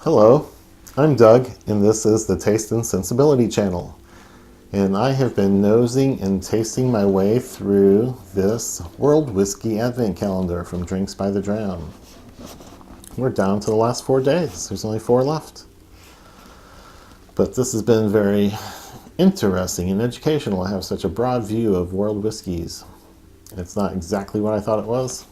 Hello, I'm Doug, and this is the Taste and Sensibility channel. And I have been nosing and tasting my way through this World Whiskey Advent Calendar from Drinks by the Dram. We're down to the last 4 days. There's only 4 left. But this has been very interesting and educational. I have such a broad view of world whiskeys. It's not exactly what I thought it was.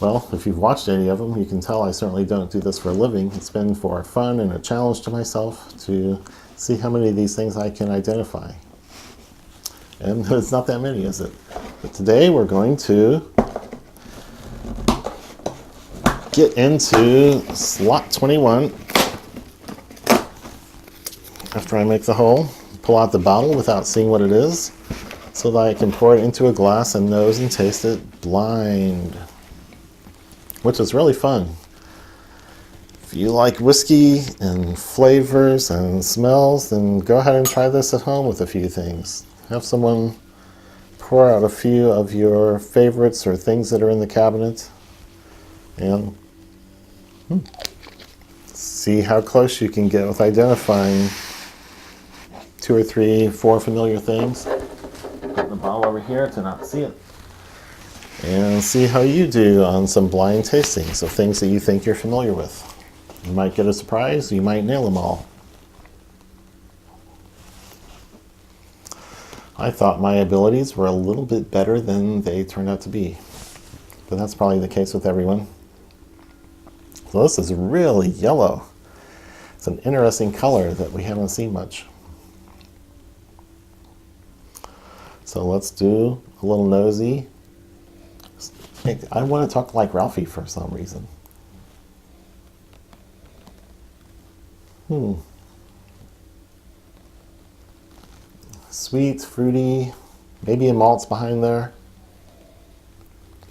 Well, if you've watched any of them, you can tell I certainly don't do this for a living. It's been for fun and a challenge to myself to see how many of these things I can identify. And it's not that many, is it? But today we're going to get into slot 21. After I make the hole, pull out the bottle without seeing what it is, so that I can pour it into a glass and nose and taste it blind. Which is really fun. If you like whiskey and flavors and smells, then go ahead and try this at home with a few things. Have someone pour out a few of your favorites or things that are in the cabinet and see how close you can get with identifying 2 or 3, 4 familiar things. Put the bottle over here to not see it. And see how you do on some blind tastings of things that you think you're familiar with. You might get a surprise, you might nail them all. I thought my abilities were a little bit better than they turned out to be. But that's probably the case with everyone. So this is really yellow. It's an interesting color that we haven't seen much. So let's do a little nosy. I want to talk like Ralphie for some reason. Sweet, fruity, maybe a malt's behind there.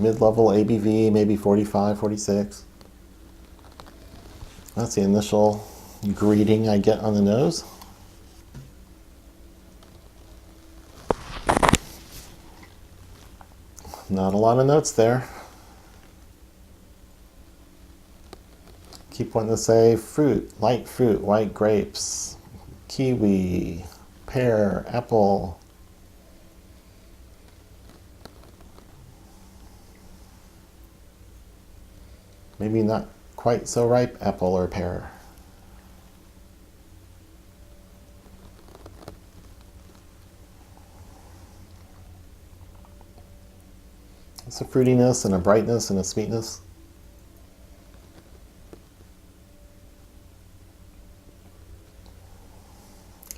Mid-level ABV, maybe 45, 46. That's the initial greeting I get on the nose. Not a lot of notes there. Keep wanting to say fruit, light fruit, white grapes, kiwi, pear, apple. Maybe not quite so ripe apple or pear. It's a fruitiness and a brightness and a sweetness.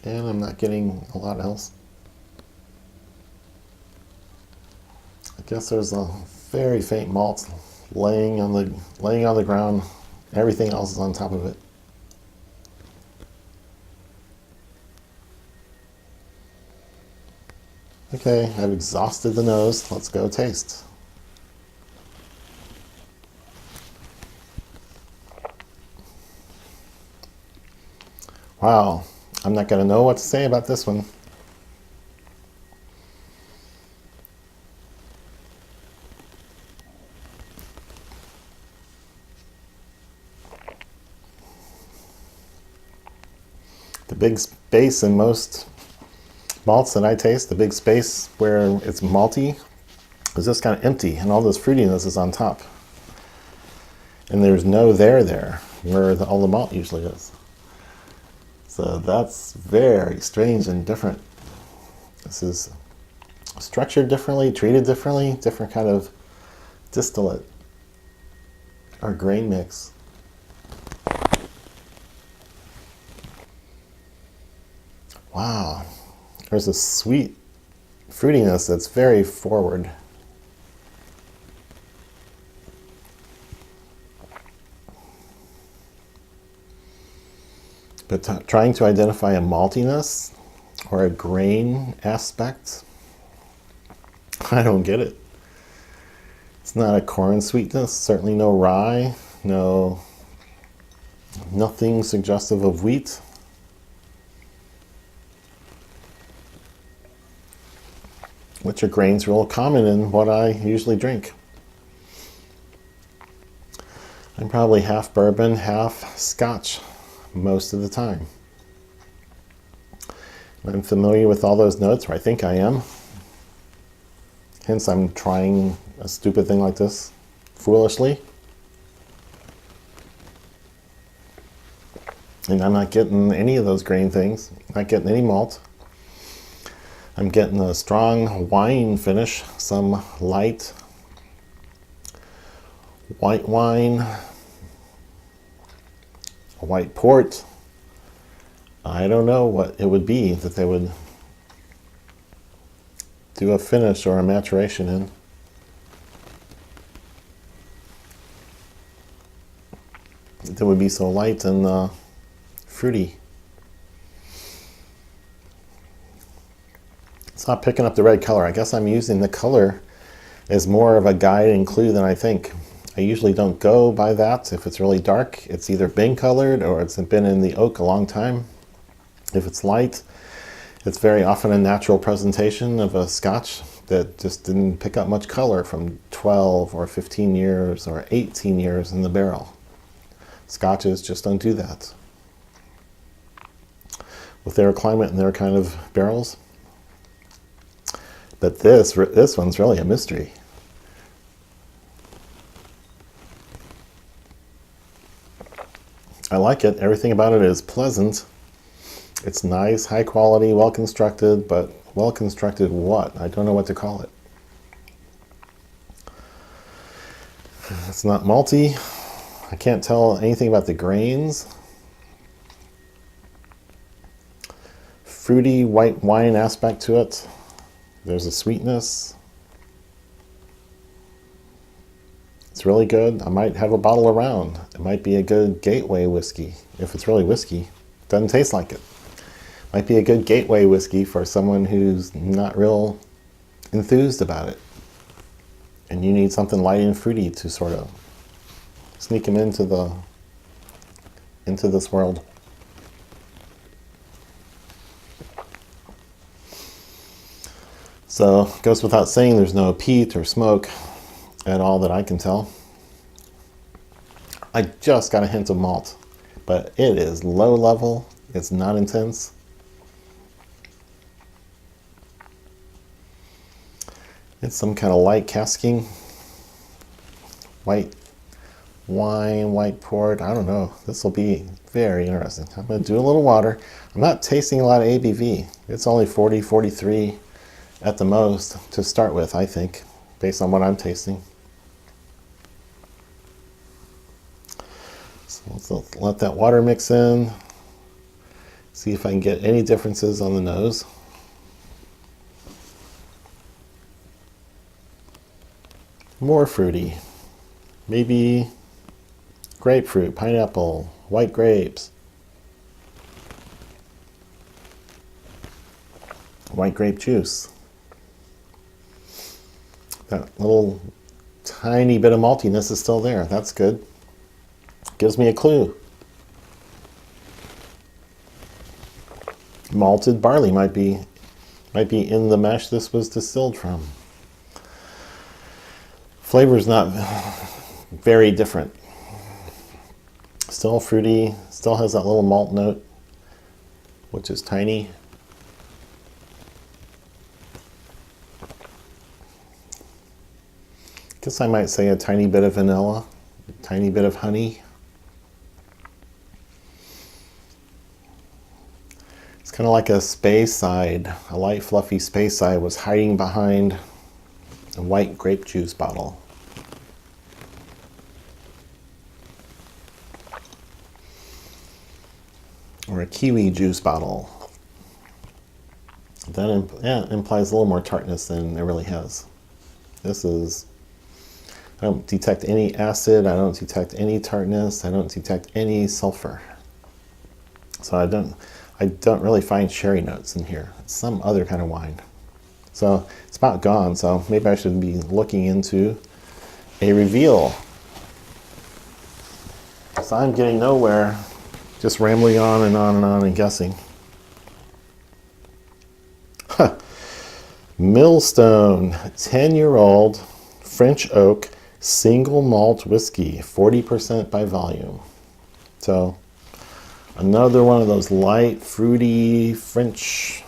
And I'm not getting a lot else. I guess there's a very faint malt laying on the ground. Everything else is on top of it. Okay, I've exhausted the nose. Let's go taste. Wow, I'm not going to know what to say about this one. The big space in most malts that I taste, the big space where it's malty, is just kind of empty, and all this fruitiness is on top. And there's no there where all the malt usually is. So that's very strange and different. This is structured differently, treated differently, different kind of distillate or grain mix. Wow, there's a sweet fruitiness that's very forward. But trying to identify a maltiness or a grain aspect, I don't get it. It's not a corn sweetness, certainly no rye, nothing suggestive of wheat. Which are grains real common in what I usually drink. I'm probably half bourbon, half Scotch most of the time. I'm familiar with all those notes, or I think I am. Hence, I'm trying a stupid thing like this foolishly. And I'm not getting any of those grain things, not getting any malt. I'm getting a strong wine finish, some light white wine, a white port. I don't know what it would be that they would do a finish or a maturation in. That would be so light and fruity. It's not picking up the red color. I guess I'm using the color as more of a guide and clue than I think. I usually don't go by that. If it's really dark, it's either been colored or it's been in the oak a long time. If it's light, it's very often a natural presentation of a Scotch that just didn't pick up much color from 12 or 15 years or 18 years in the barrel. Scotches just don't do that. With their climate and their kind of barrels. But this one's really a mystery. I like it. Everything about it is pleasant. It's nice, high quality, well constructed, but well constructed what? I don't know what to call it. It's not malty. I can't tell anything about the grains. Fruity white wine aspect to it. There's a sweetness. It's really good. I might have a bottle around. It might be a good gateway whiskey, if it's really whiskey. Doesn't taste like it. Might be a good gateway whiskey for someone who's not real enthused about it. And you need something light and fruity to sort of sneak them into this world. So it goes without saying there's no peat or smoke at all that I can tell. I just got a hint of malt, but it is low level. It's not intense. It's some kind of light casking. White wine, white port. I don't know. This will be very interesting. I'm going to do a little water. I'm not tasting a lot of ABV. It's only 40, 43 at the most to start with, I think, based on what I'm tasting. So let's let that water mix in. See if I can get any differences on the nose. More fruity. Maybe grapefruit, pineapple, white grapes. White grape juice. That little tiny bit of maltiness is still there. That's good. Gives me a clue. Malted barley might be in the mash this was distilled from. Flavor's not very different. Still fruity, still has that little malt note, which is tiny. Guess I might say a tiny bit of vanilla, a tiny bit of honey. It's kind of like a space side, a light fluffy space side was hiding behind a white grape juice bottle. Or a kiwi juice bottle. That implies a little more tartness than it really has. This is, I don't detect any acid, I don't detect any tartness, I don't detect any sulfur. So I don't really find sherry notes in here. It's some other kind of wine. So it's about gone, so maybe I should be looking into a reveal. So I'm getting nowhere, just rambling on and on and on and guessing. Millstone, 10-year-old French oak, Single malt whiskey, 40% by volume. So another one of those light, fruity French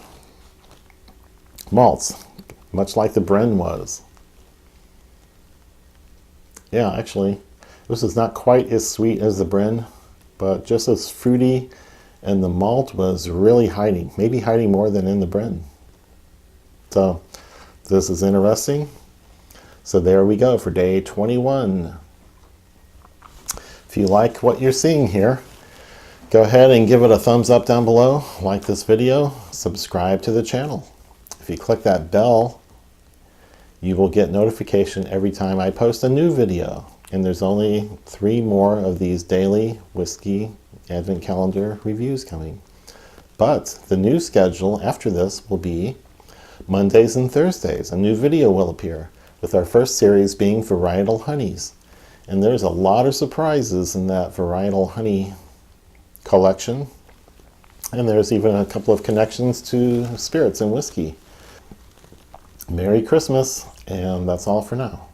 malts, much like the Bren was. Yeah, actually, this is not quite as sweet as the Bren, but just as fruity, and the malt was really hiding, maybe hiding more than in the Bren. So this is interesting. So there we go for day 21. If you like what you're seeing here, go ahead and give it a thumbs up down below, like this video, subscribe to the channel. If you click that bell, you will get notification every time I post a new video. And there's only 3 more of these daily whiskey advent calendar reviews coming. But the new schedule after this will be Mondays and Thursdays. A new video will appear, with our first series being varietal honeys. And there's a lot of surprises in that varietal honey collection. And there's even a couple of connections to spirits and whiskey. Merry Christmas, and that's all for now.